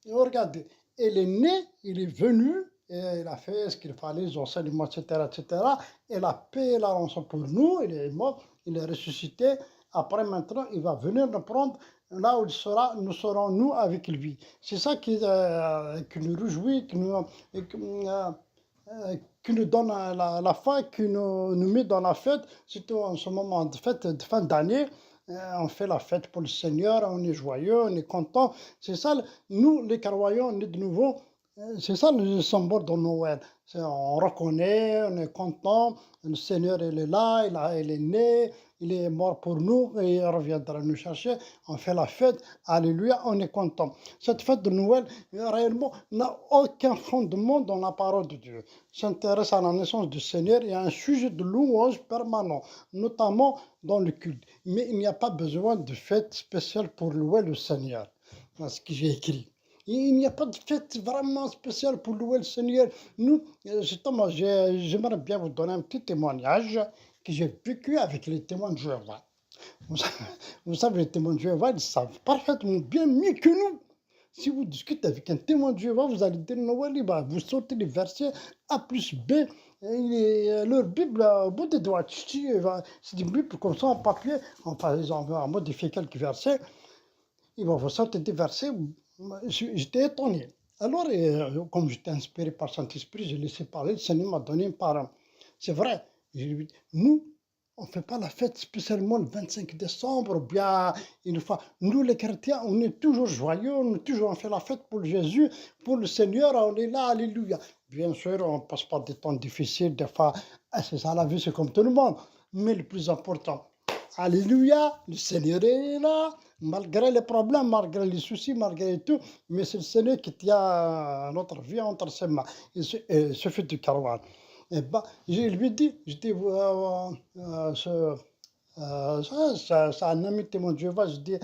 regardez, il est né, il est venu, et il a fait ce qu'il fallait, les enseignements, etc., etc. Il a payé la rançon pour nous, il est mort, il est ressuscité. Après, maintenant, il va venir nous prendre là où il sera, nous serons nous avec lui. C'est ça qui nous réjouit, qui nous donne la foi, qui nous met dans la fête, surtout en ce moment de fête de fin d'année. On fait la fête pour le Seigneur, on est joyeux, on est content. C'est ça, nous les croyants, on est de nouveau. C'est ça le symbole de Noël. On reconnaît, on est content, le Seigneur il est là, il est né, il est mort pour nous et il reviendra nous chercher. On fait la fête, alléluia, on est content. Cette fête de Noël, réellement, n'a aucun fondement dans la parole de Dieu. S'intéresse à la naissance du Seigneur et à un sujet de louange permanent, notamment dans le culte. Mais il n'y a pas besoin de fête spéciale pour louer le Seigneur. C'est ce que j'ai écrit. Il n'y a pas de fête vraiment spéciale pour louer le Seigneur. Nous, justement, j'aimerais bien vous donner un petit témoignage que j'ai vécu avec les témoins de Jéhovah. Vous savez, les témoins de Jéhovah, ils savent parfaitement bien mieux que nous. Si vous discutez avec un témoin de Jéhovah, vous allez dire Noël, vous sortez les versets A plus B, et leur Bible au bout des doigts. C'est des Bibles comme ça en papier, enfin, ils ont modifié quelques versets. Ils vont vous sortir des versets. J'étais étonné. Alors, comme j'étais inspiré par le Saint-Esprit, j'ai laissé parler. Le Seigneur m'a donné une parole. C'est vrai. Nous, on ne fait pas la fête spécialement le 25 décembre, ou bien une fois. Nous, les chrétiens, on est toujours joyeux, on fait la fête pour Jésus, pour le Seigneur, on est là, alléluia. Bien sûr, on passe par des temps difficiles, des fois, c'est ça la vie, c'est comme tout le monde. Mais le plus important, alléluia, le Seigneur est là, malgré les problèmes, malgré les soucis, malgré tout, mais c'est le Seigneur qui tient notre vie entre ses mains. Et ce fait du carouane. Et ben, je lui ai dit, c'est un ami témoin de Jéhovah, je dis,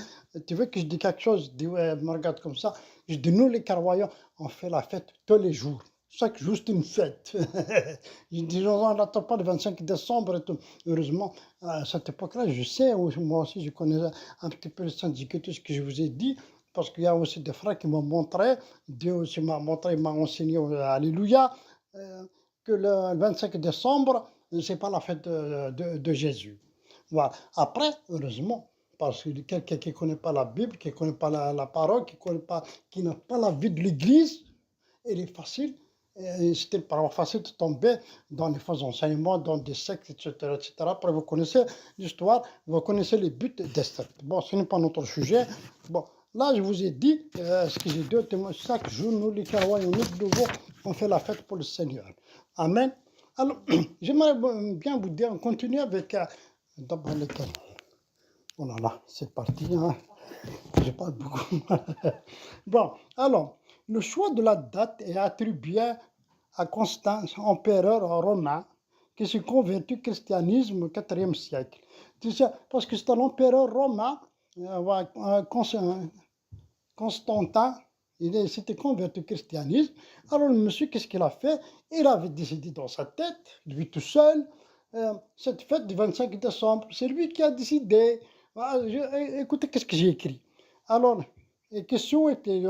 tu veux que je dise quelque chose? Je dis, ouais, me regarde comme ça. Je dis, nous les Caroyans, on fait la fête tous les jours. Chaque jour, c'est une fête. Je dis, on n'attend pas le 25 décembre et tout. Heureusement, à cette époque-là, je sais, moi aussi, je connais un petit peu le syndicat, tout ce que je vous ai dit, parce qu'il y a aussi des frères qui m'ont montré, Dieu aussi m'a montré, m'a enseigné, alléluia, que le 25 décembre, ce n'est pas la fête de Jésus. Voilà. Après, heureusement, parce que quelqu'un qui ne connaît pas la Bible, qui ne connaît pas la parole, qui n'a pas la vie de l'Église, il est facile. C'était facile de tomber dans les faux enseignements, dans des sectes, etc., etc. Après, vous connaissez l'histoire, vous connaissez les buts des sectes. Bon, ce n'est pas notre sujet. Bon, là, je vous ai dit ce que j'ai dit. Chaque jour, nous, les Carois, on fait la fête pour le Seigneur. Amen. Alors, j'aimerais bien vous dire, on continue avec d'abord lesquels. Oh là là, c'est parti. Hein. Je parle beaucoup. Bon, alors, le choix de la date est attribué à Constance, empereur romain, qui s'est converti au christianisme au IVe siècle. Parce que c'est un empereur romain, Constantin, il s'était converti au christianisme. Alors le monsieur, qu'est-ce qu'il a fait? Il avait décidé dans sa tête, lui tout seul, cette fête du 25 décembre. C'est lui qui a décidé. Écoutez, qu'est-ce que j'ai écrit? Alors, la question était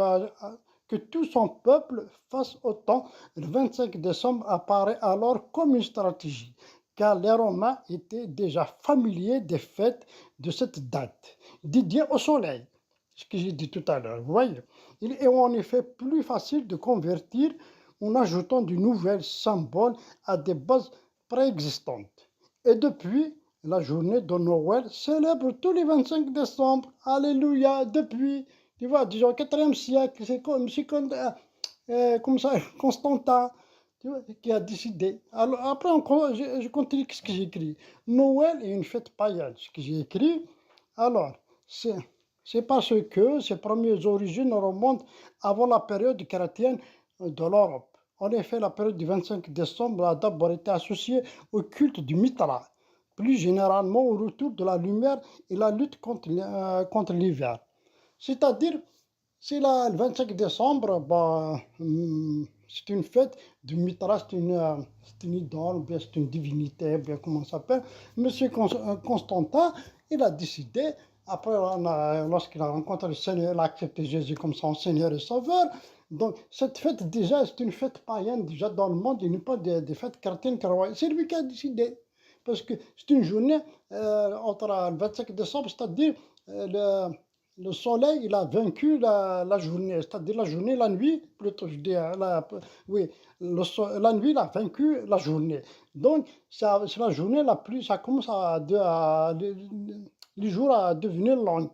que tout son peuple fasse autant. Le 25 décembre apparaît alors comme une stratégie, car les Romains étaient déjà familiers des fêtes de cette date, dédiée au soleil. Ce que j'ai dit tout à l'heure, vous voyez. Il est en effet plus facile de convertir en ajoutant de nouvelles symboles à des bases préexistantes. Et depuis, la journée de Noël célèbre tous les 25 décembre. Alléluia, depuis, tu vois, déjà au 4e siècle, c'est comme ça, Constantin, tu vois, qui a décidé. Alors, après, je continue ce que j'ai écrit. Noël est une fête païenne, ce que j'ai écrit. Alors, c'est parce que ses premières origines remontent avant la période chrétienne de l'Europe. En effet, la période du 25 décembre a d'abord été associée au culte du Mitra, plus généralement au retour de la lumière et la lutte contre l'hiver. C'est-à-dire, le 25 décembre, c'est une fête du Mitra, c'est une idole, bien c'est une divinité, bien comment ça s'appelle. Monsieur Constantin, il a décidé, après, lorsqu'il a rencontré le Seigneur, il a accepté Jésus comme son Seigneur et Sauveur. Donc, cette fête, déjà, c'est une fête païenne, déjà dans le monde, il n'y a pas de fête chrétienne. C'est lui qui a décidé. Parce que c'est une journée entre le 25 décembre, c'est-à-dire le soleil, il a vaincu la journée, c'est-à-dire la journée, la nuit, plutôt, je dis, oui, la nuit, il a vaincu la journée. Donc, c'est la journée la plus, ça commence les jours à devenir longs.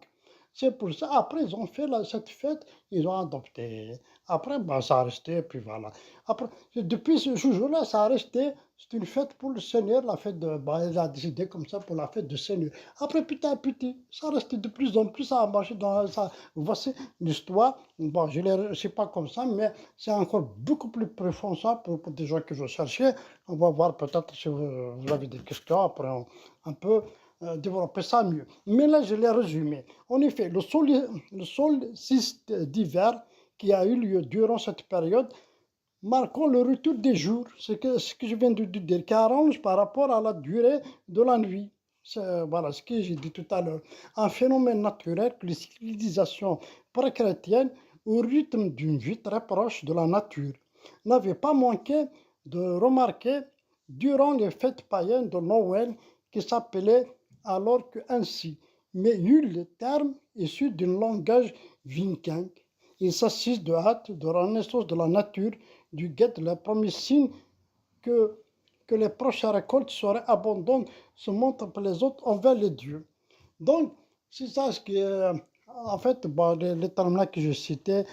C'est pour ça, après, ils ont fait cette fête, ils ont adopté. Après, ça a resté, puis voilà. Après, depuis ce jour-là, ça a resté, c'est une fête pour le Seigneur, la fête de, il a décidé comme ça pour la fête du Seigneur. Après, petit à petit, ça a resté de plus en plus, ça a marché dans ça. Voici l'histoire. Bon, je ne sais pas comme ça, mais c'est encore beaucoup plus profond ça pour des gens qui veulent chercher. On va voir peut-être si vous avez des questions, après un peu développer ça mieux. Mais là, je l'ai résumé. En effet, le solstice d'hiver qui a eu lieu durant cette période, marquant le retour des jours, ce que je viens de dire, qui arrange par rapport à la durée de la nuit. Voilà ce que j'ai dit tout à l'heure. Un phénomène naturel que les civilisations pré-chrétiennes, au rythme d'une vie très proche de la nature, n'avaient pas manqué de remarquer durant les fêtes païennes de Noël qui s'appelaient alors que ainsi, mais nul le terme issu d'un langage viking. Il s'agit de hâte de la naissance de la nature, du guet, le premier signe que, que les prochaines récoltes seraient abondantes, se montrent pour les autres envers les dieux. Donc, c'est ça ce qui est, en fait, les termes-là que je citais,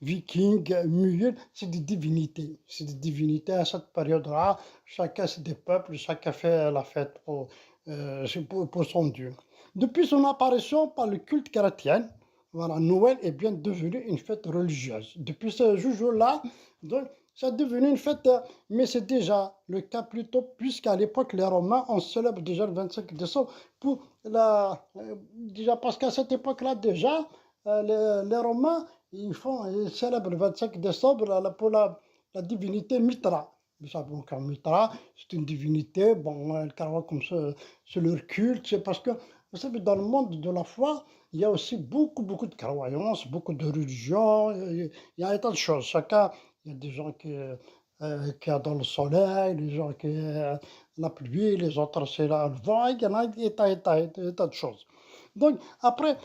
viking, mule, c'est des divinités. C'est des divinités à cette période-là. Chacun, c'est des peuples, chacun fait la fête pour son Dieu. Depuis son apparition par le culte chrétien, voilà, Noël est bien devenu une fête religieuse. Depuis ce jour-là, donc, c'est devenu une fête, mais c'est déjà le cas plus tôt, puisqu'à l'époque, les Romains, on célèbre déjà le 25 décembre, déjà parce qu'à cette époque-là, déjà, les Romains, ils célèbrent le 25 décembre pour la divinité Mitra. Vous savez, donc, Mitra, c'est une divinité, bon, carrément comme ça, c'est leur culte, c'est parce que, vous savez, dans le monde de la foi, il y a aussi beaucoup, beaucoup de croyances, beaucoup de religions, il y a un tas de choses. Chacun, il y a des gens qui adorent le soleil, les gens qui la pluie, les autres c'est le vent, il y en a des tas de choses. Donc après,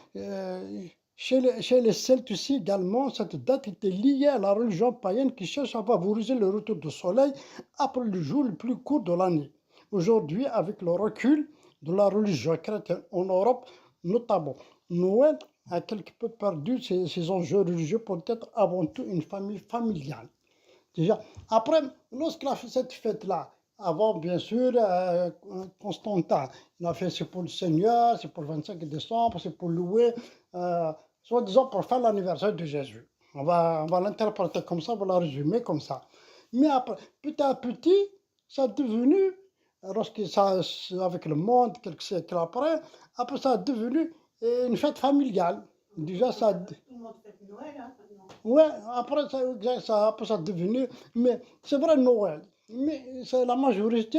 chez les Celtes aussi également, cette date était liée à la religion païenne qui cherche à favoriser le retour du soleil après le jour le plus court de l'année. Aujourd'hui, avec le recul de la religion chrétienne en Europe, notamment, Noël a quelque peu perdu ses enjeux religieux pour être avant tout une famille familiale. Déjà, après, lorsqu'il a fait cette fête-là, avant, bien sûr, Constantin, il a fait c'est pour le Seigneur, c'est pour le 25 décembre, c'est pour louer, soi-disant pour faire l'anniversaire de Jésus. On va l'interpréter comme ça, on va la résumer comme ça. Mais après, petit à petit, ça a devenu, avec le monde, quelques siècles après ça a devenu une fête familiale. Déjà, ça, Tout le monde fête Noël, hein, maintenant. ouais, après, après, ça est devenu, mais c'est vrai, Noël. Mais c'est la majorité,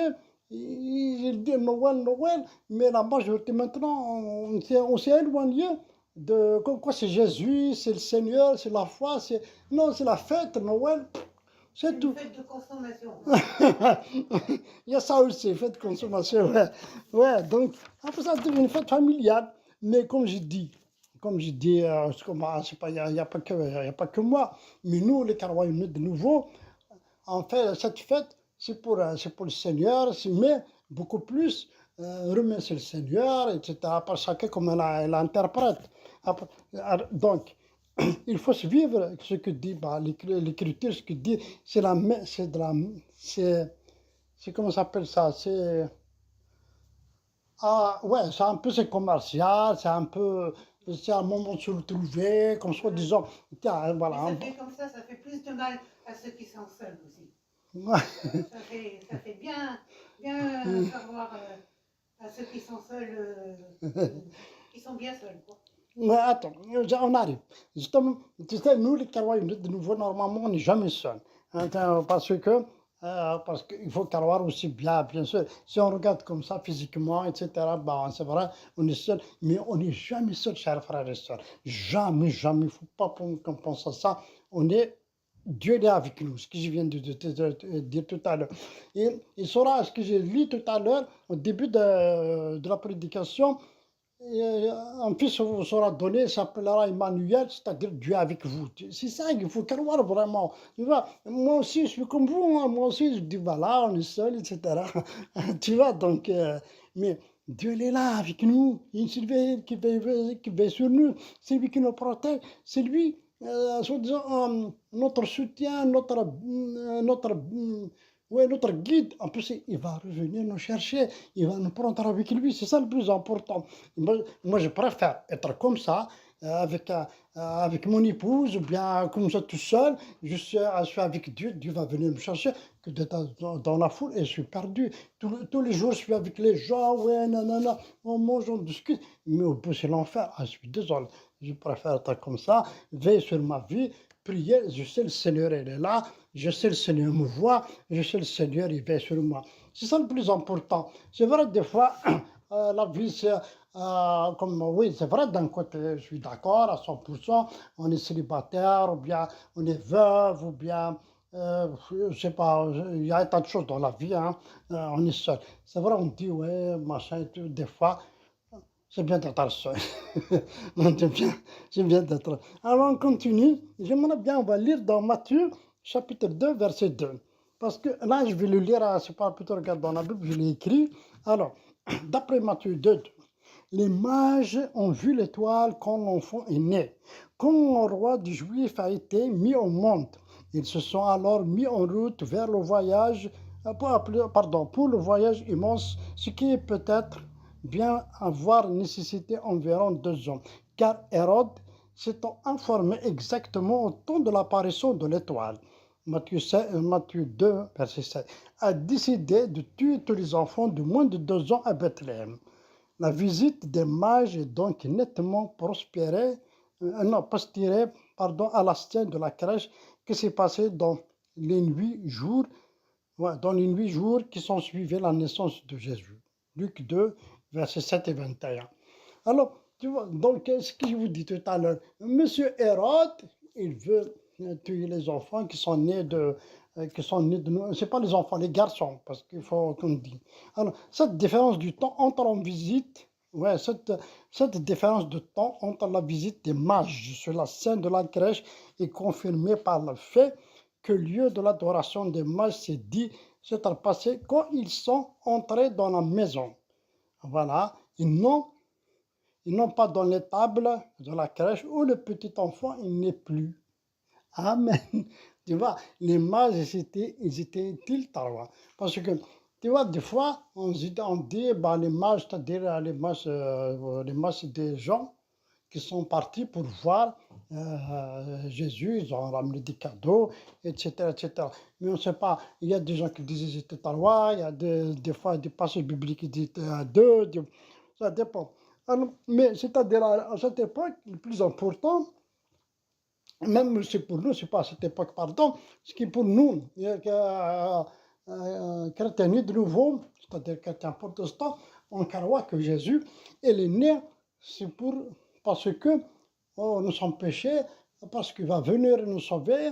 ils disent Noël, Noël, mais la majorité maintenant, on s'est éloigné de quoi c'est Jésus, c'est le Seigneur, c'est la foi, non, c'est la fête, Noël, C'est c'est une tout. fête de consommation. Il y a ça aussi, fête de consommation, ouais. Ouais, donc, après ça devient une fête familiale. Mais comme je dis, c'est pas, il n'y a pas que moi, mais nous, les Carolinais, de nouveau, en fait, cette fête, c'est pour le Seigneur, mais beaucoup plus, remercier le Seigneur, etc. Par chacun comme elle interprète. Donc, il faut suivre ce que dit l'Écriture, ce que dit, c'est de la, c'est comment ça s'appelle ça, ouais, c'est commercial, c'est un moment de se retrouver, comme soi-disant, tiens, Mais voilà. ça fait comme ça fait plus de mal à ceux qui sont seuls aussi. Ouais. Ça fait bien savoir à ceux qui sont seuls, qui sont bien seuls, quoi. Mais attends, on arrive. Justement, tu sais, nous, les Carois, de nouveau, normalement, on n'est jamais seul. Parce qu'il faut Carois aussi bien sûr. Si on regarde comme ça, physiquement, etc., bah, c'est vrai, on est seul. Mais on n'est jamais seul, chers frères et sœurs. Jamais, jamais. Il ne faut pas qu'on pense à ça. Dieu est avec nous, ce que je viens de dire tout à l'heure. Et il saura, ce que j'ai lu tout à l'heure, au début de la prédication, un fils vous sera donné, il s'appellera Emmanuel, c'est-à-dire Dieu avec vous. C'est ça qu'il faut croire vraiment. Tu vois, moi aussi, je suis comme vous, hein. Moi aussi, je dis, voilà, on est seul, etc. Tu vois, donc, mais Dieu il est là avec nous. Il est qui veille sur nous. C'est lui qui nous protège. C'est lui, soi-disant, notre soutien, notre guide. En plus, il va revenir nous chercher. Il va nous prendre avec lui. C'est ça le plus important. Moi, je préfère être comme ça, avec mon épouse, ou bien comme ça tout seul. Je suis avec Dieu, Dieu va venir me chercher, que d'être dans la foule et je suis perdu. Tous les jours, je suis avec les gens, ouais, nanana, on mange, on discute. Mais au bout, c'est l'enfer. Ah, je suis désolé. Je préfère être comme ça, veiller sur ma vie, prier. Je sais le Seigneur, il est là. Je sais le Seigneur me voit. Je sais le Seigneur, il veille sur moi. C'est ça le plus important. C'est vrai, des fois, la vie, c'est oui, c'est vrai, d'un côté, je suis d'accord à 100%, on est célibataire, ou bien on est veuve, ou bien, je sais pas, il y a un tas de choses dans la vie, hein, on est seul. C'est vrai, on dit, ouais, machin et tout, des fois, c'est bien d'être seul. C'est bien d'être. Alors, on continue. J'aimerais bien, on va lire dans Matthieu, chapitre 2, verset 2. Parce que là, je vais le lire, c'est pas plutôt regarder dans la Bible, je l'ai écrit. Alors, d'après Matthieu 2, les mages ont vu l'étoile quand l'enfant est né, quand le roi des Juifs a été mis au monde. Ils se sont alors mis en route vers le voyage, pour le voyage immense, ce qui peut-être bien avoir nécessité environ 2 ans, car Hérode s'étant informé exactement au temps de l'apparition de l'étoile. Matthieu 2, verset 7, a décidé de tuer tous les enfants de moins de 2 ans à Bethléem. La visite des mages est donc nettement postérée à la scène de la crèche qui s'est passée dans les 8 jours, qui sont suivis la naissance de Jésus. Luc 2, versets 7 et 21. Alors, tu vois, donc, ce que je vous dis tout à l'heure, Monsieur Hérode, il veut tuer les enfants qui sont nés de nous. C'est pas les enfants, les garçons, parce qu'il faut qu'on dise. Alors, cette différence du temps entre en visite, ouais, cette différence de temps entre la visite des mages sur la scène de la crèche est confirmée par le fait que le lieu de l'adoration des mages s'est passé quand ils sont entrés dans la maison. Voilà, ils n'ont pas dans l'étable de la crèche où le petit enfant il n'est plus. Amen. Tu vois, les mages, ils étaient tiltarois. Parce que, tu vois, des fois, on dit bah, les mages, c'est-à-dire les mages, c'est des gens qui sont partis pour voir Jésus, ils ont ramené des cadeaux, etc., etc. Mais on ne sait pas, il y a des gens qui disent qu'ils étaient tarois, il y a des fois des passages bibliques qui disent deux, ça dépend. Alors, mais c'est-à-dire à cette époque, le plus important, même c'est pour nous, c'est pas à cette époque, pardon, ce qui est pour nous, chrétiens de nouveau, c'est-à-dire chrétiens protestants, on croit que Jésus, il est né, c'est parce que nous sommes péchés, parce qu'il va venir nous sauver,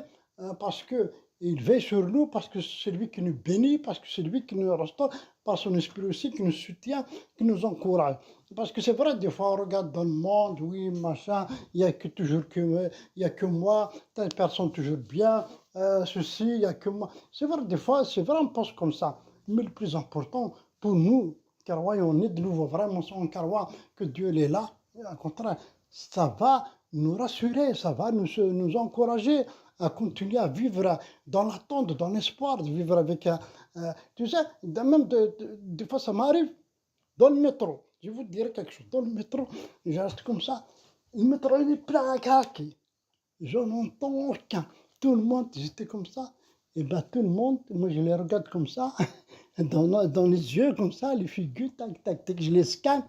parce qu'il veille sur nous, parce que c'est lui qui nous bénit, parce que c'est lui qui nous restaure, par son esprit aussi qui nous soutient, qui nous encourage. Parce que c'est vrai, des fois on regarde dans le monde, oui, machin, il n'y a que toujours que, il y a que moi, telle personne toujours bien, ceci, il n'y a que moi. C'est vrai, des fois, c'est vrai, on pense comme ça. Mais le plus important pour nous, car on est de nouveau vraiment, on croit que Dieu il est là, au contraire, ça va nous rassurer, ça va nous encourager à continuer à vivre dans l'attente, dans l'espoir, de vivre avec tu sais, même des fois ça m'arrive dans le métro. Je vais vous dire quelque chose. Dans le métro, je reste comme ça. Le métro, il est plein à craquer. Je n'entends aucun. Tout le monde, j'étais comme ça. Et bien tout le monde, moi je les regarde comme ça, dans les yeux comme ça, les figures, tac, tac, tac, je les scanne.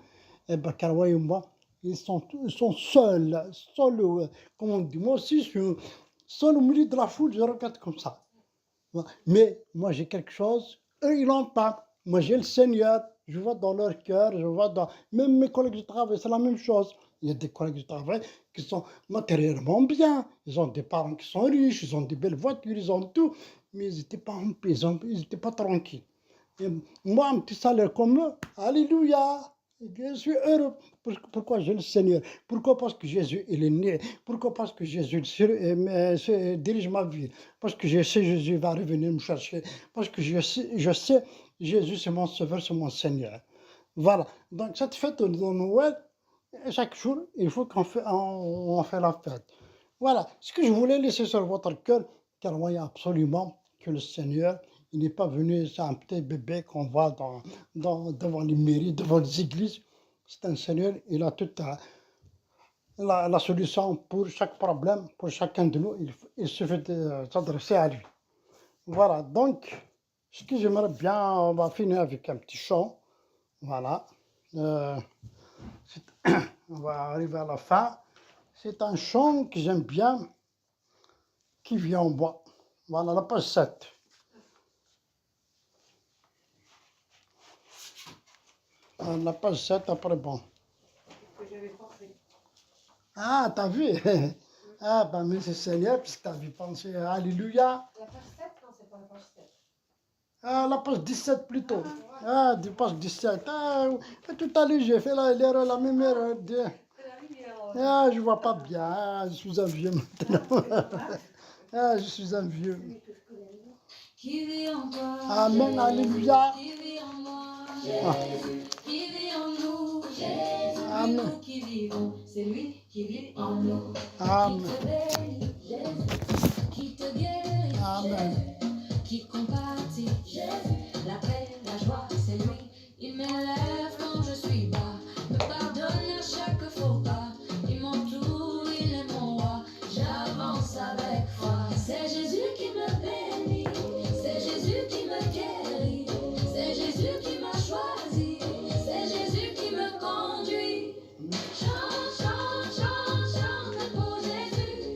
Et bien, croyez-moi, ils sont seuls, comme on dit. Moi aussi, je suis seul au milieu de la foule, je regarde comme ça. Mais moi j'ai quelque chose, eux ils n'ont pas. Moi j'ai le Seigneur, je vois dans leur cœur, je vois dans. Même mes collègues de travail, c'est la même chose. Il y a des collègues de travail qui sont matériellement bien, ils ont des parents qui sont riches, ils ont des belles voitures, ils ont tout, mais ils n'étaient pas en paix, ils n'étaient pas tranquilles. Et moi, un petit salaire comme eux, alléluia, je suis heureux. Pourquoi j'ai le Seigneur? Pourquoi? Parce que Jésus, il est né. Pourquoi? Parce que Jésus dirige ma vie. Parce que je sais Jésus va revenir me chercher. Parce que je sais Jésus, c'est mon sauveur, c'est mon Seigneur. Voilà. Donc, cette fête de Noël, chaque jour, il faut on fait la fête. Voilà. Ce que je voulais laisser sur votre cœur, car voyez absolument que le Seigneur, il n'est pas venu, c'est un petit bébé qu'on voit devant les mairies, devant les églises. C'est un Seigneur, il a toute la solution pour chaque problème, pour chacun de nous. Il suffit de s'adresser à lui. Voilà, donc, ce que j'aimerais bien, on va finir avec un petit chant. Voilà. On va arriver à la fin. C'est un chant que j'aime bien, qui vient en bois. Voilà, la page 7. La page 7, après, bon. Que j'avais pensé. Ah, t'as vu? Ah, ben, merci Seigneur, puisque t'as vu penser. Alléluia. La page 7, non, c'est pas la page 7. Ah, la page 17 plutôt. Ah, du page 17. Ah, tout à l'heure, j'ai fait l'erreur, la même erreur. C'est la lumière. Ah, je vois pas bien. Ah, je suis un vieux maintenant. Ah, je suis un vieux. Qui vit en toi, Amen, alléluia. qui vit en moi, Ah, qui vit en nous, Jésus, Amen. nous qui vivons, c'est lui qui vit en nous, Amen. qui te bénit, Jésus, qui te guérit, Amen. Jésus, qui compatit, Jésus, la paix, la joie, c'est lui, il m'élève quand je suis bas, me pardonne à chaque faux pas, il m'entoure, il est mon roi, j'avance avec foi, c'est Jésus qui me bénit. C'est Jésus qui me guérit, c'est Jésus qui m'a choisi, c'est Jésus qui me conduit. Chante, chante, chante, chante pour Jésus.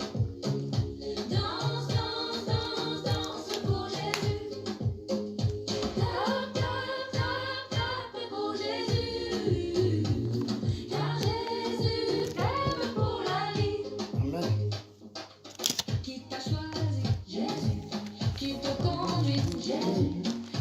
Danse, danse, danse, danse pour Jésus. Tape, tape, tape, tape pour Jésus. Car Jésus t'aime pour la vie. Amen. Qui t'a choisi, Jésus, qui te conduit, Jésus,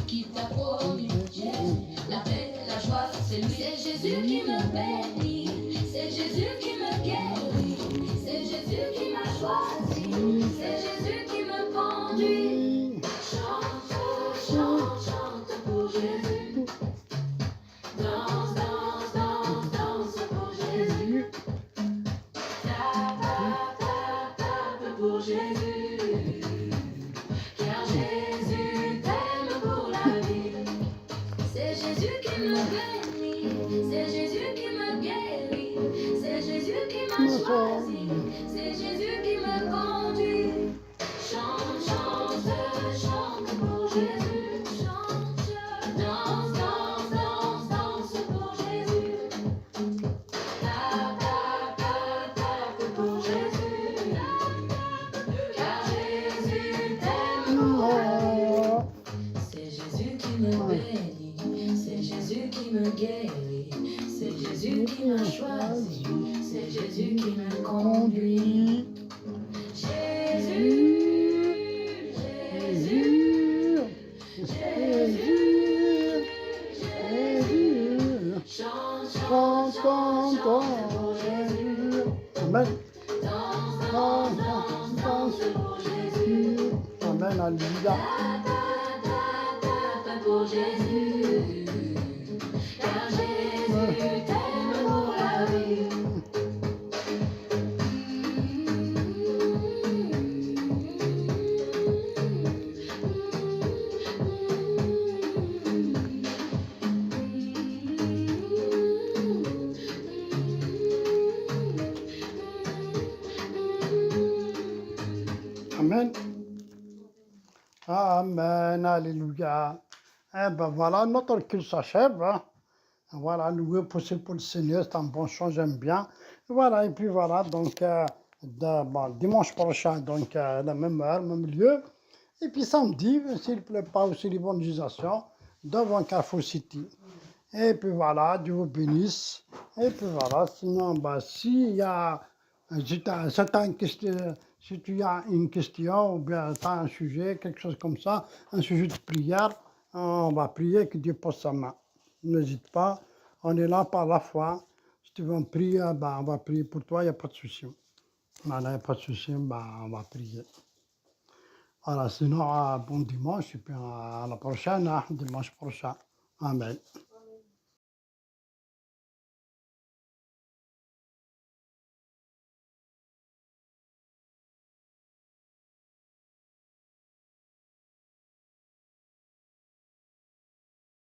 qui t'a promis, Jésus, la paix, la joie, c'est lui. C'est Jésus qui me bénit, c'est Jésus qui me guérit, c'est Jésus qui m'a choisi, c'est Jésus qui me conduit. Chante, chante, chante pour Jésus. Danse, danse, danse, danse pour Jésus. Tape, tape, tape pour Jésus. Car Jésus t'aime pour la vie. C'est Jésus qui me bénit, c'est Jésus qui me guérit, c'est Jésus qui m'a choisi, c'est Jésus qui me conduit. Chante, chante, chante pour Jésus, chante, danse, danse, danse, danse pour Jésus. Jésus qui me conduit. Jésus, Jésus, Jésus, Jésus, chante, chante, chante, chante, chante pour Jésus. Amen. Danse, Danse, danse, danse, danse, danse pour Jésus. Amen, alléluia. Ta pour Jésus. Car Jésus t'aime pour la vie. Amen. Amen, alléluia. Eh ben voilà, notre culte s'achève. Hein. Voilà, loué pousser pour le Seigneur, c'est un bon chant, j'aime bien. Voilà, et puis voilà, donc bon, dimanche prochain, donc la même heure, même lieu. Et puis samedi, s'il ne plaît pas, aussi l'évangélisation devant Carrefour City. Et puis voilà, Dieu vous bénisse. Et puis voilà, sinon, bah, s'il y a, si tu as une question ou bien tu as un sujet, quelque chose comme ça, un sujet de prière, on va prier que Dieu pose sa main. N'hésite pas, on est là par la foi. Si tu veux en prier, bah, on va prier pour toi, il n'y a pas de souci. Voilà, il n'y a pas de souci, bah, on va prier. Voilà, sinon, bon dimanche, et puis à la prochaine, hein, dimanche prochain. Amen.